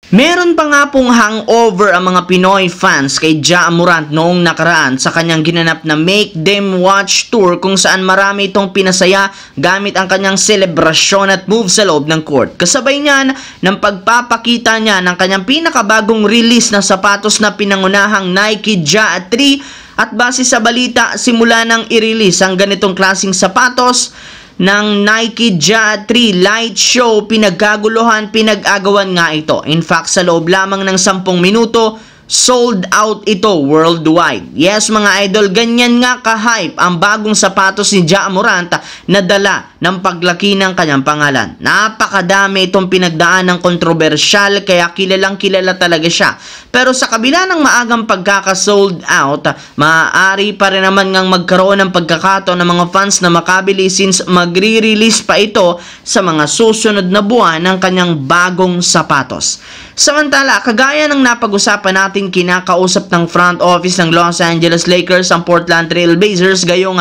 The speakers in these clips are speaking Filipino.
Meron pa nga pong hangover ang mga Pinoy fans kay Ja Morant noong nakaraan sa kanyang ginanap na Make Them Watch Tour kung saan marami itong pinasaya gamit ang kanyang selebrasyon at move sa loob ng court. Kasabay niyan ng pagpapakita niya ng kanyang pinakabagong release na sapatos na pinangunahang Nike Ja 3 at base sa balita simula nang i-release ang ganitong klaseng sapatos ng Nike Ja 3 Light Show, pinagkaguluhan, pinag-agawan nga ito. In fact, sa loob lamang ng 10 minuto, sold out ito worldwide. Yes mga idol, ganyan nga ka-hype ang bagong sapatos ni Ja Morant na dala ng paglaki ng kanyang pangalan. Napakadami itong pinagdaan ng kontrobersyal kaya kilalang kilala talaga siya. Pero sa kabila ng maagang pagkaka-sold out, maaari pa rin naman ngang magkaroon ng pagkakataon ng mga fans na makabili since magre-release pa ito sa mga susunod na buwan ng kanyang bagong sapatos. Samantala, kagaya ng napag-usapan natin kinakausap ng front office ng Los Angeles Lakers ang Portland Trail Blazers, gayong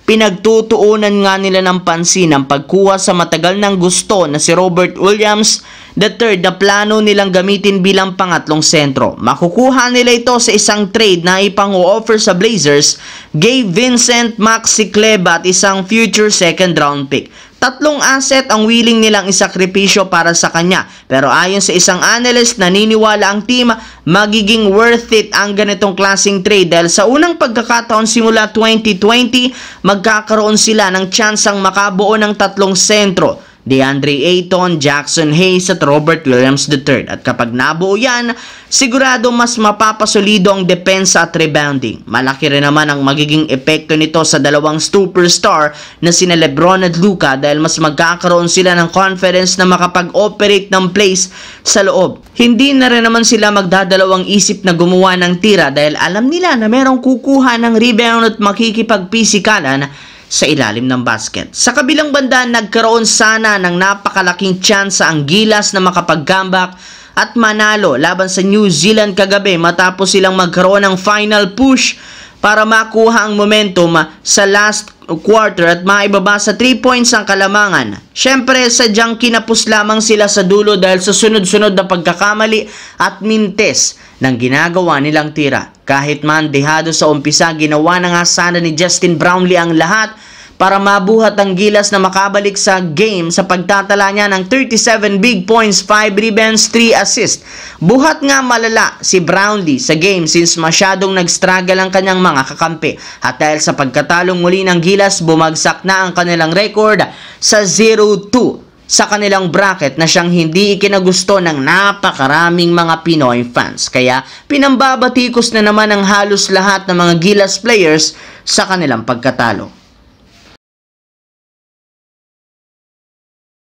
pinagtutuunan nga nila ng pansin ang pagkuha sa matagal ng gusto na si Robert Williams III na plano nilang gamitin bilang pangatlong sentro. Makukuha nila ito sa isang trade na ipang-o-offer sa Blazers, Gabe Vincent, Maxi Kleber at isang future second round pick. 3 asset ang willing nilang isakripisyo para sa kanya. Pero ayon sa isang analyst, naniniwala ang team magiging worth it ang ganitong klaseng trade dahil sa unang pagkakataon simula 2020, magkakaroon sila ng tsansang makabuo ng 3 sentro. DeAndre Ayton, Jackson Hayes at Robert Williams III. At kapag nabuo yan, sigurado mas mapapasolido ang depensa at rebounding. Malaki rin naman ang magiging epekto nito sa dalawang superstar na sina LeBron at Luka dahil mas magkakaroon sila ng confidence na makapag-operate ng plays sa loob. Hindi na rin naman sila magdadalawang isip na gumawa ng tira dahil alam nila na merong kukuha ng rebound at makikipag-pisikalan sa ilalim ng basket. Sa kabilang banda, nagkaroon sana ng napakalaking tsansa ang Gilas na makapag-comeback at manalo laban sa New Zealand kagabi matapos silang magkaroon ng final push para makuha ang momentum sa last quarter at maibaba sa 3 points ang kalamangan. Syempre, sadyang kinapos lamang sila sa dulo dahil sa sunod-sunod na pagkakamali at mintes ng ginagawa nilang tira. Kahit man dehado sa umpisa, ginawa na nga sana ni Justin Brownlee ang lahat para mabuhat ang Gilas na makabalik sa game sa pagtatala niya ng 37 big points, 5 rebounds, 3 assists. Buhat nga malala si Brownlee sa game since masyadong nag-struggle ang kanyang mga kakampi. At dahil sa pagkatalong muli ng Gilas, bumagsak na ang kanilang record sa 0-2 sa kanilang bracket na siyang hindi ikinagusto ng napakaraming mga Pinoy fans. Kaya pinambabatikos na naman ang halos lahat ng mga Gilas players sa kanilang pagkatalo.